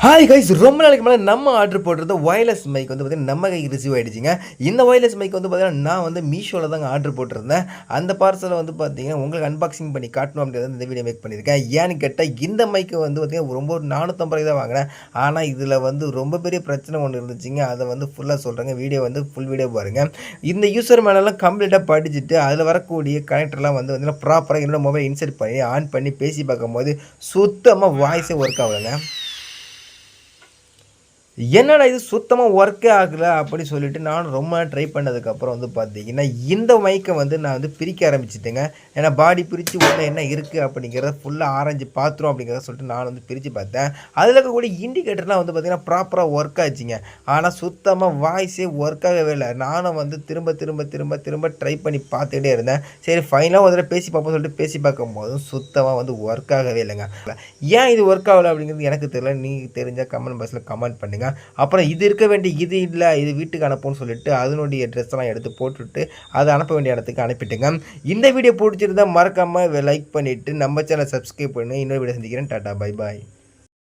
Hi guys, ரொம்ப நாளைக்கு மேலே நம்ம ஆர்டர் போட்டிருந்த ஒயர்லெஸ் மைக் வந்து பார்த்தீங்கன்னா நம்ம கைக்கு ரிசீவ் ஆகிடுச்சிங்க. இந்த ஒயர்லெஸ் மைக் வந்து பார்த்தீங்கன்னா நான் வந்து மீஷோவில் தாங்க ஆர்டர் போட்டிருந்தேன். அந்த பார்சலை வந்து பார்த்தீங்கன்னா உங்களுக்கு அன்பாக்சிங் பண்ணி காட்டணும் அப்படிங்கிறது இந்த வீடியோ மேக் பண்ணியிருக்கேன். ஏன்னு கேட்டால் இந்த மைக்கு வந்து பார்த்தீங்கன்னா ரொம்ப ஒரு 450 தான் வாங்கினேன். ஆனால் இதில் வந்து ரொம்ப பெரிய பிரச்சனை ஒன்று இருந்துச்சுங்க. அதை வந்து ஃபுல்லாக சொல்கிறேங்க. வீடியோ வந்து ஃபுல் வீடியோ பாருங்கள். இந்த யூசர் மேனெல்லாம் கம்ப்ளீட்டாக படிச்சுட்டு அதில் வரக்கூடிய கனெக்டர்லாம் வந்து பார்த்தீங்கன்னா ப்ராப்பராக என்னோட மொபைல் இன்சர்ட் பண்ணி ஆன் பண்ணி பேசி பார்க்கும்போது சுத்தமாக வாய்ஸே ஒர்க் ஆகலைங்க. என்னடா இது சுத்தமாக ஒர்க்கே ஆகலை அப்படின்னு சொல்லிட்டு நானும் ரொம்ப ட்ரை பண்ணதுக்கப்புறம் வந்து பார்த்தீங்கன்னா இந்த மைக்கை வந்து நான் வந்து பிரிக்க ஆரம்பிச்சிட்டேங்க. ஏன்னா பாடி பிரித்து உள்ள என்ன இருக்குது அப்படிங்கிறத ஃபுல்லாக ஆராய்ஞ்சு பார்த்துரும் அப்படிங்கிறத சொல்லிட்டு நான் வந்து பிரித்து பார்த்தேன். அதில் இருக்கக்கூடிய இண்டிகேட்டர்லாம் வந்து பார்த்திங்கன்னா ப்ராப்பராக ஒர்க் ஆச்சுங்க. ஆனால் சுத்தமாக வாய்ஸே ஒர்க் ஆகவே இல்லை. நானும் வந்து திரும்ப திரும்ப திரும்ப திரும்ப ட்ரை பண்ணி பார்த்துக்கிட்டே இருந்தேன். சரி ஃபைனலாக ஒரு தடவை பேசி பார்ப்போம் சொல்லிட்டு பேசி பார்க்கும்போதும் சுத்தமாக வந்து ஒர்க் ஆகவே இல்லைங்க. ஏன் இது ஒர்க் ஆகலை அப்படிங்கிறது எனக்கு தெரியல. நீங்கள் தெரிஞ்சால் கமெண்ட் பாக்ஸில் கமெண்ட் பண்ணுங்கள். அப்புறம் இது இருக்க வேண்டிய இது இல்லை, இது வீட்டுக்கு அனுப்புன்னு சொல்லிட்டு அதனுடைய ட்ரெஸ்ஸெல்லாம் எடுத்து போட்டுவிட்டு அதை அனுப்ப வேண்டிய இடத்துக்கு அனுப்பிட்டுங்க. இந்த வீடியோ பிடிச்சிருந்தால் மறக்காமல் லைக் பண்ணிவிட்டு நம்ம சேனலை சப்ஸ்கிரைப் பண்ணி இன்னொரு வீடியோ சந்திக்கிறேன். Tata bye bye.